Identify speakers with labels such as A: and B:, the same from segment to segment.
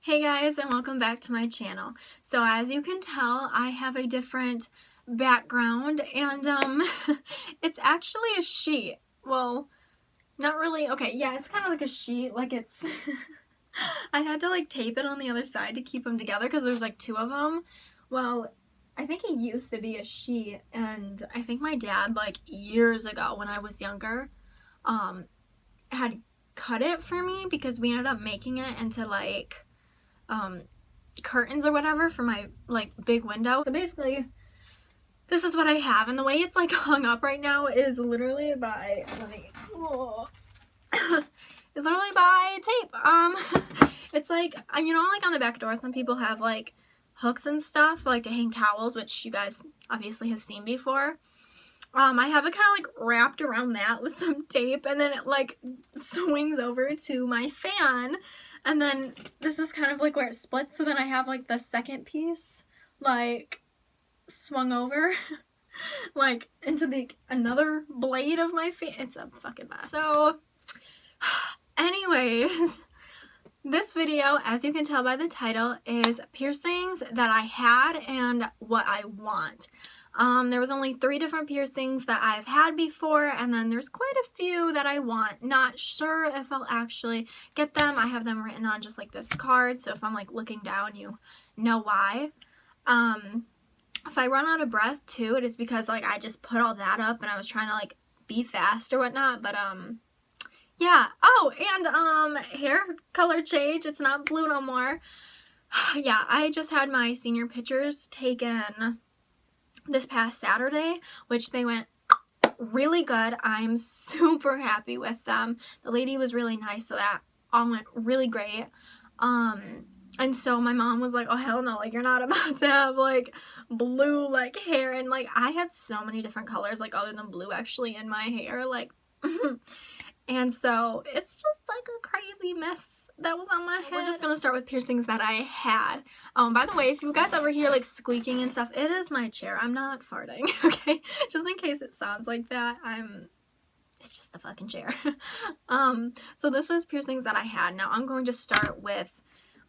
A: Hey guys, and welcome back to my channel. So as you can tell, I have a different background, and it's actually a sheet. Well, not really. Okay, yeah, it's kind of like a sheet, like it's I had to like tape it on the other side to keep them together because there's like two of them. Well, I think it used to be a sheet, and I think my dad, like years ago when I was younger, had cut it for me because we ended up making it into like curtains or whatever for my like big window. So basically this is what I have, and the way it's like hung up right now is literally by it's literally by tape. It's like, you know, like on the back door some people have like hooks and stuff like to hang towels, which you guys obviously have seen before. I have it kind of like wrapped around that with some tape, and then it like swings over to my fan, and then this is kind of like where it splits, so then I have like the second piece like swung over like into the another blade of my fan. It's a fucking mess. So anyways, this video, as you can tell by the title, is piercings that I had and what I want. There was only 3 different piercings that I've had before, and then there's quite a few that I want. Not sure if I'll actually get them. I have them written on just like this card, so if I'm like looking down, you know why. If I run out of breath too, it is because like I just put all that up and I was trying to like be fast or whatnot, but yeah. Oh, and hair color change. It's not blue no more. Yeah, I just had my senior pictures taken this past Saturday, which they went really good. I'm super happy with them. The lady was really nice, so that all went really great. And so my mom was like, oh hell no, like you're not about to have like blue like hair, and like I had so many different colors like other than blue actually in my hair, like and so it's just like a crazy mess that was on my head. We're just gonna start with piercings that I had. By the way, if you guys ever hear like squeaking and stuff, it is my chair. I'm not farting, okay? Just in case it sounds like that, it's just the fucking chair. So this is piercings that I had. Now I'm going to start with,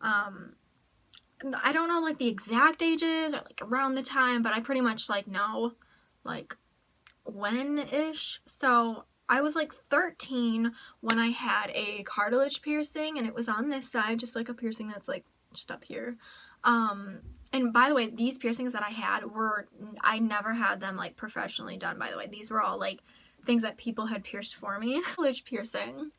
A: I don't know like the exact ages or like around the time, but I pretty much like know like when-ish. So I was like 13 when I had a cartilage piercing, and it was on this side, just like a piercing that's like just up here. And by the way, these piercings that I had I never had them like professionally done, by the way. These were all like things that people had pierced for me. Cartilage piercing.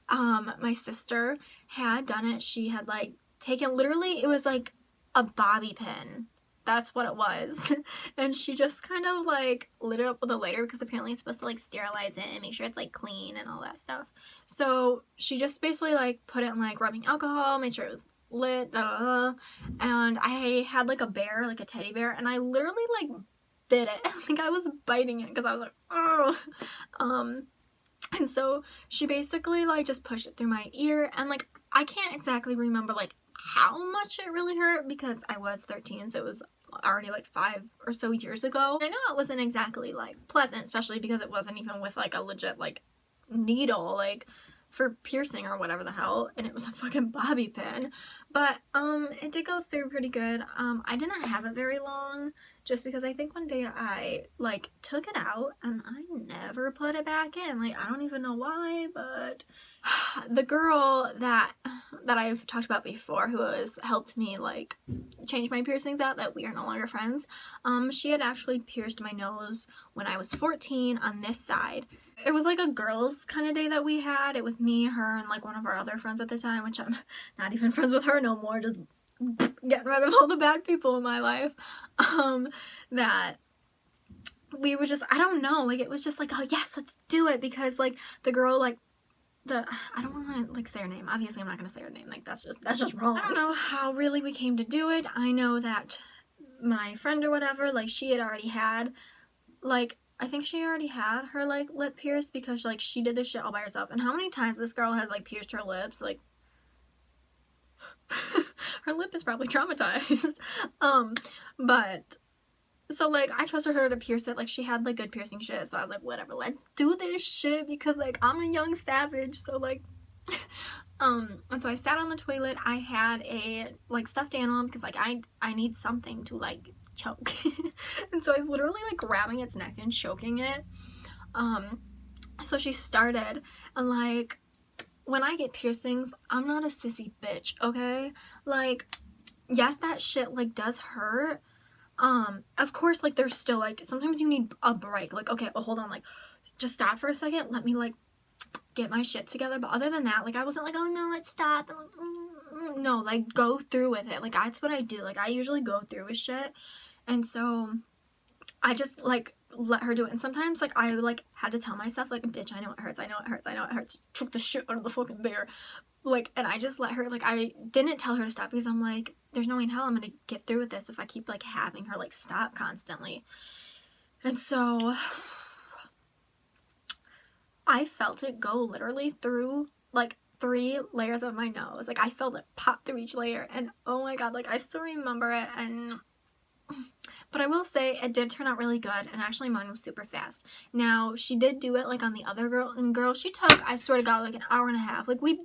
A: My sister had done it. She had like taken, literally it was like a bobby pin. That's what it was. And she just kind of like lit it up with a lighter because apparently it's supposed to like sterilize it and make sure it's like clean and all that stuff. So she just basically like put it in like rubbing alcohol, made sure it was lit, and I had like a bear, like a teddy bear, and I literally like bit it. Like I was biting it because I was like, oh. And so she basically like just pushed it through my ear, and like I can't exactly remember like how much it really hurt because I was 13, so it was already like 5 or so years ago. I know it wasn't exactly like pleasant, especially because it wasn't even with like a legit like needle like for piercing or whatever the hell, and it was a fucking bobby pin. But it did go through pretty good. I didn't have it very long just because I think one day I like took it out and I never put it back in. Like I don't even know why, but the girl that I've talked about before, who has helped me like change my piercings out, that we are no longer friends, she had actually pierced my nose when I was 14 on this side. It was like a girls kind of day that we had. It was me, her, and like one of our other friends at the time, which I'm not even friends with her no more, just getting rid of all the bad people in my life. That we were just, I don't know, like it was just like, oh yes, let's do it, because like the girl, like I don't want to like say her name. Obviously I'm not gonna say her name, like that's just wrong. I don't know how really we came to do it. I know that my friend or whatever, like she had already had like, I think she already had her like lip pierced because like she did this shit all by herself. And how many times this girl has like pierced her lips, like her lip is probably traumatized. But so like I trusted her to pierce it. Like she had like good piercing shit, so I was like, whatever, let's do this shit, because like I'm a young savage. So like And so I sat on the toilet. I had a like stuffed animal because like I need something to like choke. And so I was literally like grabbing its neck and choking it. So she started, and like when I get piercings, I'm not a sissy bitch, okay? Like, yes, that shit like does hurt. Of course, like there's still like sometimes you need a break. Like, okay, well hold on, like just stop for a second. Let me like get my shit together. But other than that, like I wasn't like, oh no, let's stop. And, like, no, like go through with it. Like that's what I do. Like I usually go through with shit. And so I just like let her do it. And sometimes like I like had to tell myself like, bitch, I know it hurts. I know it hurts. I know it hurts. Took the shit out of the fucking bear. Like, and I just let her, like, I didn't tell her to stop because I'm like, there's no way in hell I'm gonna get through with this if I keep like having her like stop constantly. And so I felt it go literally through like 3 layers of my nose. Like I felt it pop through each layer, and oh my god, like I still remember it. And but I will say it did turn out really good, and actually mine was super fast. Now she did do it like on the other girl she took, I swear to god, like an hour and a half. Like we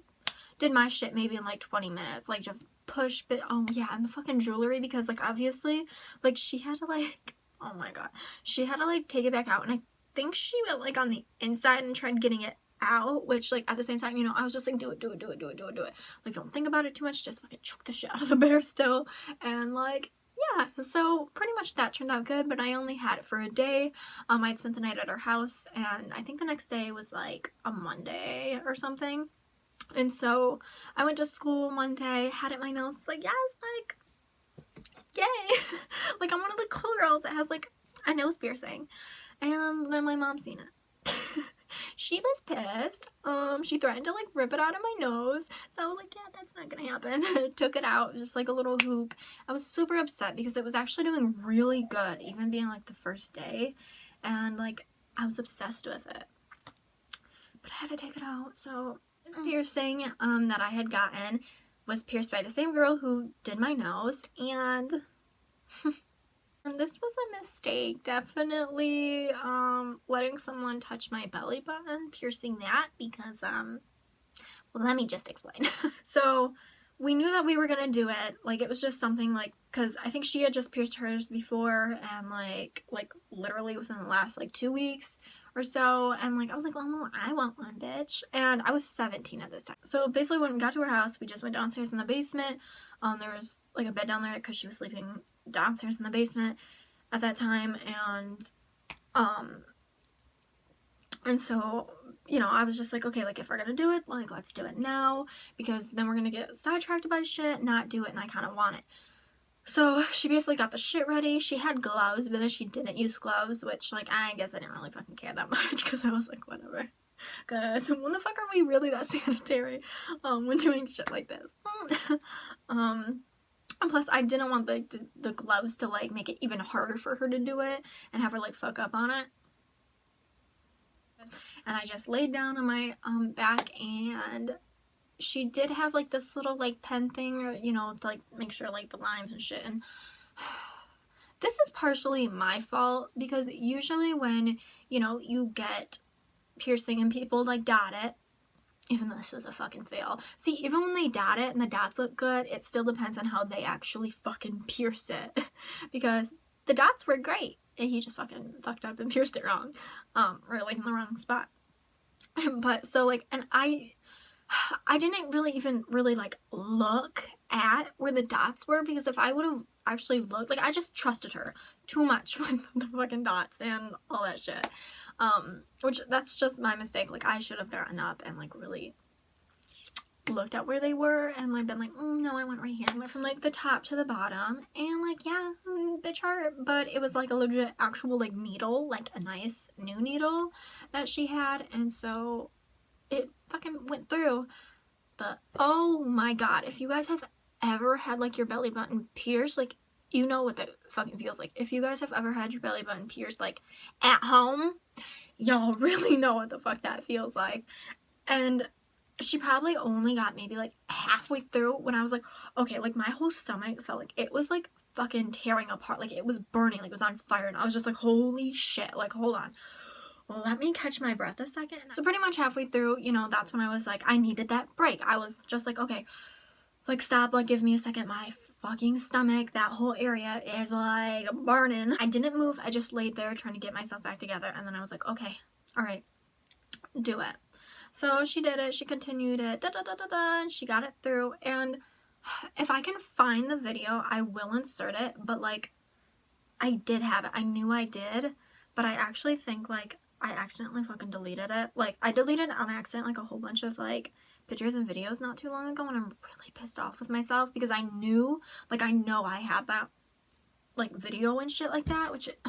A: did my shit maybe in like 20 minutes, like just push. But oh yeah, and the fucking jewelry, because like obviously like she had to like, oh my god, she had to like take it back out, and I think she went like on the inside and tried getting it out, which like at the same time, you know, I was just like, do it, like don't think about it too much, just fucking choke the shit out of the bear still. And like yeah, so pretty much that turned out good, but I only had it for a day. I'd spent the night at her house, and I think the next day was like a Monday or something. And so I went to school Monday, had it my nose, like yes, like yay. Like I'm one of the cool girls that has like a nose piercing. And then my mom seen it. She was pissed. She threatened to like rip it out of my nose. So I was like, yeah, that's not gonna happen. Took it out, just like a little hoop. I was super upset because it was actually doing really good, even being like the first day. And like I was obsessed with it. But I had to take it out. So this piercing that I had gotten was pierced by the same girl who did my nose, and and this was a mistake, definitely, letting someone touch my belly button, piercing that, because, well, let me just explain. So, we knew that we were gonna do it, like, it was just something, like, because I think she had just pierced hers before, and, like, literally within the last, like, 2 weeks or so, and, like, I was like, well, no, I want one, bitch, and I was 17 at this time. So, basically, when we got to her house, we just went downstairs in the basement. There was, like, a bed down there, because she was sleeping downstairs in the basement at that time. And so, you know, I was just like, okay, like if we're gonna do it, like let's do it now, because then we're gonna get sidetracked by shit, not do it, and I kind of want it. So she basically got the shit ready. She had gloves, but then she didn't use gloves, which like I guess I didn't really fucking care that much, because I was like, whatever. Because when the fuck are we really that sanitary when doing shit like this? And plus, I didn't want the gloves to, like, make it even harder for her to do it and have her, like, fuck up on it. And I just laid down on my back, and she did have, like, this little, like, pen thing, you know, to, like, make sure, like, the lines and shit. And this is partially my fault, because usually when, you know, you get piercing and people, like, dot it, even though this was a fucking fail. See, even when they dot it and the dots look good, it still depends on how they actually fucking pierce it. Because the dots were great, and he just fucking fucked up and pierced it wrong. Or like in the wrong spot. But so like, and I didn't really even like look at where the dots were, because if I would have actually looked, like I just trusted her too much with the fucking dots and all that shit. Which that's just my mistake. Like I should have gotten up and like really looked at where they were and like been like, no, I went right here. I went from like the top to the bottom, and like yeah, bitch hurt, but it was like a legit actual like needle, like a nice new needle that she had, and so it fucking went through. But oh my god, if you guys have ever had like your belly button pierced, like you know what that fucking feels like. If you guys have ever had your belly button pierced like at home, y'all really know what the fuck that feels like. And she probably only got maybe like halfway through when I was like, okay, like my whole stomach felt like it was like fucking tearing apart, like it was burning, like it was on fire, and I was just like, holy shit, like hold on, let me catch my breath a second. So pretty much halfway through, you know, that's when I was like, I needed that break. I was just like, okay, like stop, like give me a second. My fucking stomach, that whole area is like burning. I didn't move. I just laid there trying to get myself back together. And then I was like, okay, all right, do it. So she did it. She continued it. And she got it through. And if I can find the video, I will insert it. But like, I did have it. I knew I did. But I actually think like I accidentally fucking deleted it. Like I deleted on accident like a whole bunch of like pictures and videos not too long ago, and I'm really pissed off with myself because I knew, like I know I had that like video and shit like that, which it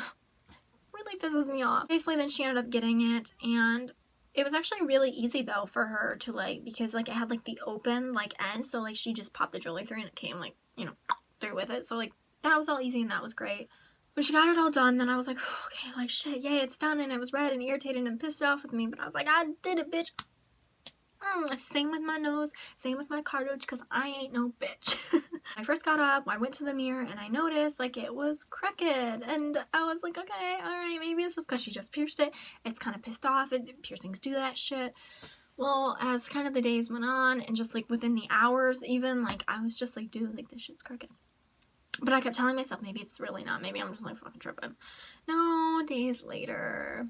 A: really pisses me off. Basically then she ended up getting it, and it was actually really easy though for her to like, because like it had like the open like end, so like she just popped the jewelry through and it came like, you know, through with it. So like that was all easy and that was great. When she got it all done, then I was like, okay, like shit, yay, it's done. And it was red and irritated and pissed off with me, but I was like, I did it, bitch. Same with my nose, same with my cartilage, because I ain't no bitch. I first got up, I went to the mirror, and I noticed like it was crooked, and I was like, okay, alright, maybe it's just because she just pierced it. It's kind of pissed off, piercings do that shit. Well, as kind of the days went on, and just like within the hours even, like I was just like, dude, like this shit's crooked. But I kept telling myself, maybe it's really not, maybe I'm just like fucking tripping. No, days later,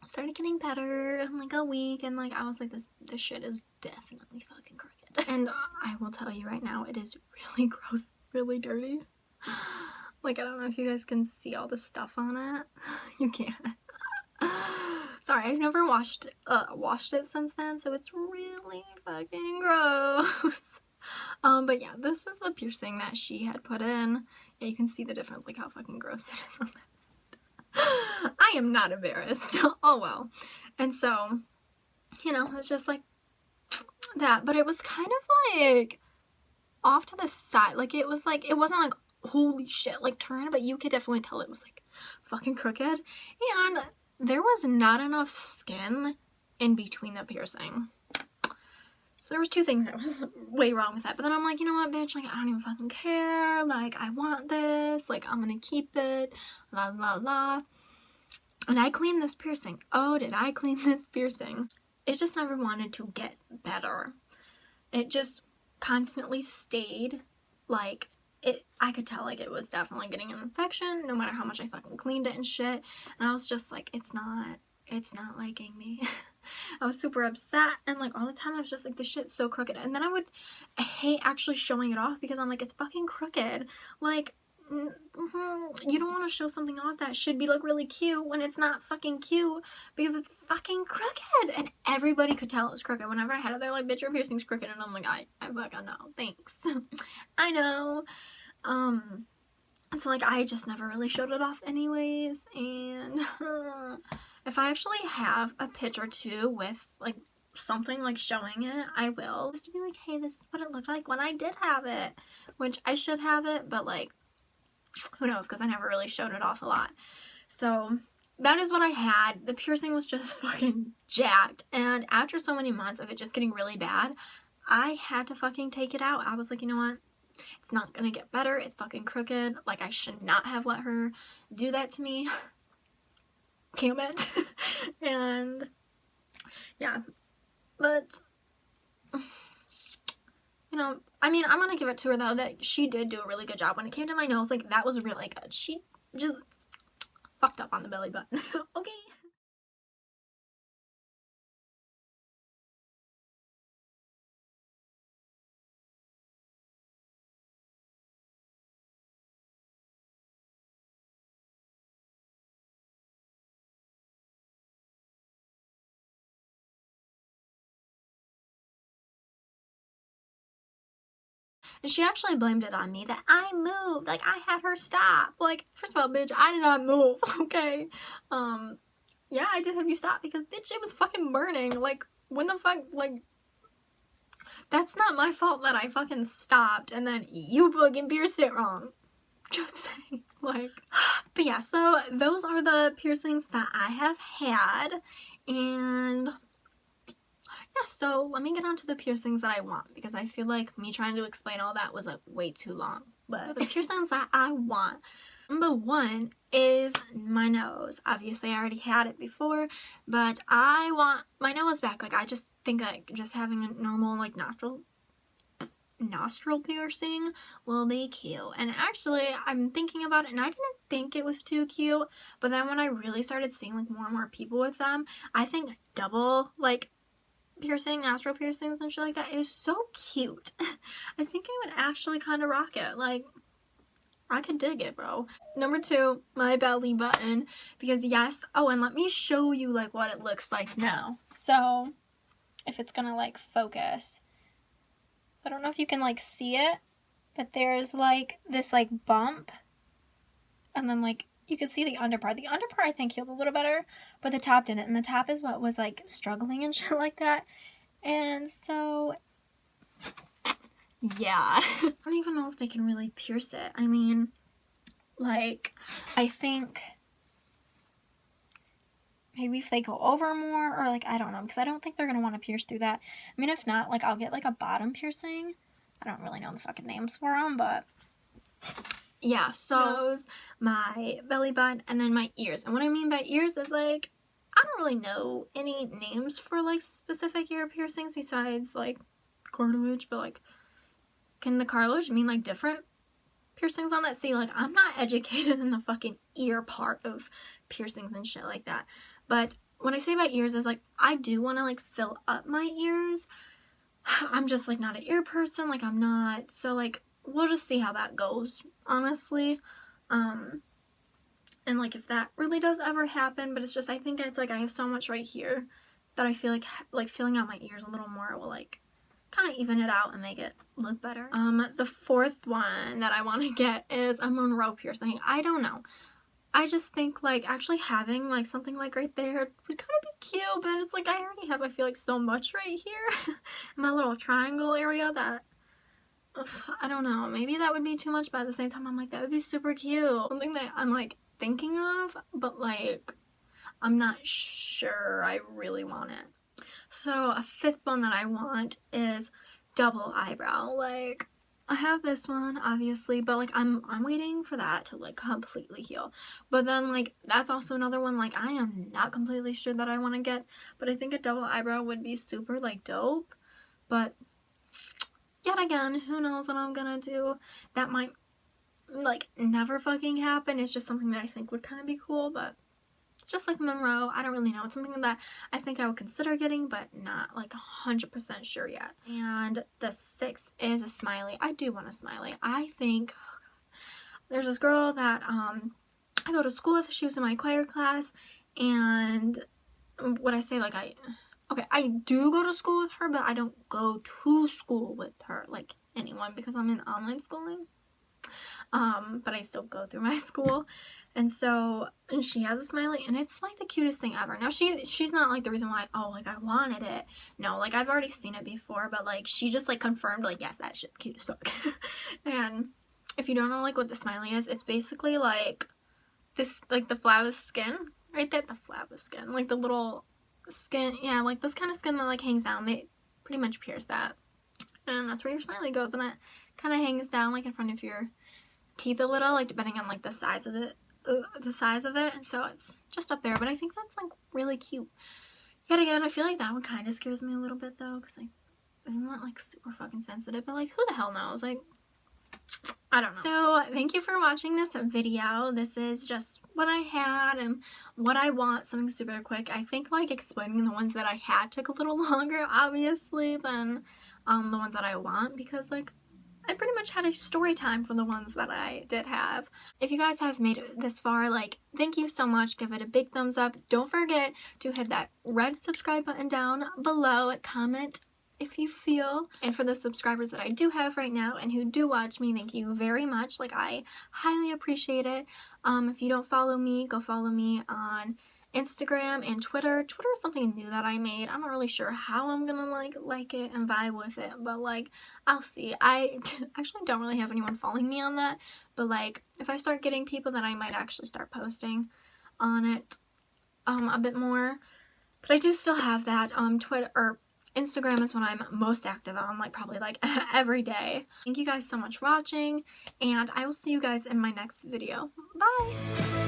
A: I started getting better in like a week, and like I was like, this shit is definitely fucking crooked. And I will tell you right now, it is really gross, really dirty. Like I don't know if you guys can see all the stuff on it. You can't. Sorry, I've never washed it since then, so it's really fucking gross. But yeah, this is the piercing that she had put in. Yeah, you can see the difference, like how fucking gross it is on this. I am not embarrassed. Oh well. And so, you know, it's just like that. But it was kind of like off to the side. Like it was like, it wasn't like holy shit, like turn, but you could definitely tell it was like fucking crooked. And there was not enough skin in between the piercing. So there was two things that was way wrong with that. But then I'm like, you know what, bitch, like I don't even fucking care. Like I want this. Like I'm gonna keep it. La la la. And I cleaned this piercing. Oh, did I clean this piercing? It just never wanted to get better. It just constantly stayed like it. I could tell like it was definitely getting an infection no matter how much I fucking cleaned it and shit. And I was just like, it's not liking me. I was super upset, and like all the time I was just like, this shit's so crooked. And then I hate actually showing it off because I'm like, it's fucking crooked. Like you don't want to show something off that should be like really cute when it's not fucking cute because it's fucking crooked. And everybody could tell it was crooked. Whenever I had it, they're like, bitch, your piercing's crooked. And I'm like, I fucking know, thanks. I know. And so like I just never really showed it off anyways. And if I actually have a picture too with like something like showing it, I will, just to be like, hey, this is what it looked like when I did have it, which I should have it, but like who knows, because I never really showed it off a lot. So that is what I had. The piercing was just fucking jacked, and after so many months of it just getting really bad, I had to fucking take it out. I was like, you know what, it's not gonna get better, it's fucking crooked. Like I should not have let her do that to me. Damn it. And yeah, but you know, I mean, I'm gonna give it to her though that she did do a really good job when it came to my nose. Like that was really good. She just fucked up on the belly button. Okay. And she actually blamed it on me that I moved. Like I had her stop. Like, first of all, bitch, I did not move. Okay. Yeah, I did have you stop because bitch, it was fucking burning. Like, when the fuck, like, that's not my fault that I fucking stopped and then you fucking pierced it wrong. Just saying, like. But yeah, so those are the piercings that I have had. And yeah, so let me get on to the piercings that I want, because I feel like me trying to explain all that was like way too long. But the piercings that I want, Number 1 is my nose. Obviously, I already had it before, but I want my nose back. Like, I just think that just having a normal, like, nostril piercing will be cute. And actually, I'm thinking about it, and I didn't think it was too cute, but then when I really started seeing, like, more and more people with them, I think double, like, nostril piercings and shit like that is so cute. I think I would actually kind of rock it. Like, I could dig it, bro. Number 2, my belly button, because yes, oh, and let me show you, like, what it looks like now. So, if it's gonna, like, focus. So I don't know if you can, like, see it, but there's, like, this, like, bump, and then, like, you can see the underpart. The underpart, I think, healed a little better, but the top didn't, and the top is what was, like, struggling and shit like that. And so, yeah. I don't even know if they can really pierce it. I mean, like, I think maybe if they go over more, or, like, I don't know, because I don't think they're going to want to pierce through that. I mean, if not, like, I'll get, like, a bottom piercing. I don't really know the fucking names for them, but yeah, so my belly button and then my ears. And what I mean by ears is, like, I don't really know any names for, like, specific ear piercings besides, like, cartilage, but, like, can the cartilage mean, like, different piercings on that? See, like, I'm not educated in the fucking ear part of piercings and shit like that. But what I say about ears is, like, I do want to, like, fill up my ears. I'm just, like, not an ear person. Like, I'm not. So, like, we'll just see how that goes, honestly. And, like, if that really does ever happen, but it's just, I think it's, like, I have so much right here that I feel like filling out my ears a little more will, like, kind of even it out and make it look better. The 4th one that I want to get is a Monroe piercing. I don't know. I just think, like, actually having, like, something, like, right there would kind of be cute, but it's, like, I already have, I feel like, so much right here in my little triangle area that, ugh, I don't know. Maybe that would be too much, but at the same time, I'm like, that would be super cute. Something that I'm, like, thinking of, but, like, I'm not sure I really want it. So a 5th one that I want is double eyebrow. Like, I have this one, obviously, but, like, I'm waiting for that to, like, completely heal. But then, like, that's also another one, like, I am not completely sure that I want to get, but I think a double eyebrow would be super, like, dope. But yet again, who knows what I'm gonna do. That might, like, never fucking happen. It's just something that I think would kind of be cool, but just like Monroe, I don't really know. It's something that I think I would consider getting, but not, like, 100% sure yet. And the 6th is a smiley. I do want a smiley. I think there's this girl that I go to school with. She was in my choir class, and what I say, like, I do go to school with her, but I don't go to school with her, like anyone, because I'm in online schooling. But I still go through my school. And so, and she has a smiley, and it's, like, the cutest thing ever. Now, she's not, like, the reason why, oh, like, I wanted it. No, like, I've already seen it before, but, like, she just, like, confirmed, like, yes, that shit's cute as fuck. And if you don't know, like, what the smiley is, it's basically, like, this, like, the flab of skin, right there, the flab of skin, like, the little skin, yeah, like, this kind of skin that, like, hangs down. They pretty much pierce that. And that's where your smiley goes, and it kind of hangs down, like, in front of your teeth a little, like, depending on, like, the size of it, and so it's just up there. But I think that's, like, really cute. Yet again, I feel like that one kind of scares me a little bit, though, because, like, isn't that, like, super fucking sensitive? But, like, who the hell knows? Like, I don't know. So thank you for watching this video. This is just what I had and what I want, something super quick. I think, like, explaining the ones that I had took a little longer, obviously, than the ones that I want, because, like, I pretty much had a story time for the ones that I did have. If you guys have made it this far, like, thank you so much. Give it a big thumbs up. Don't forget to hit that red subscribe button down below. Comment if you feel. And for the subscribers that I do have right now and who do watch me, thank you very much. Like, I highly appreciate it. If you don't follow me, go follow me on Instagram and Twitter. Twitter is something new that I made. I'm not really sure how I'm gonna like it and vibe with it, but, like, I'll see. I actually don't really have anyone following me on that, but, like, if I start getting people, then I might actually start posting on it a bit more. But I do still have that Twitter or Instagram is what I'm most active on, like probably like every day. Thank you guys so much for watching, and I will see you guys in my next video. Bye!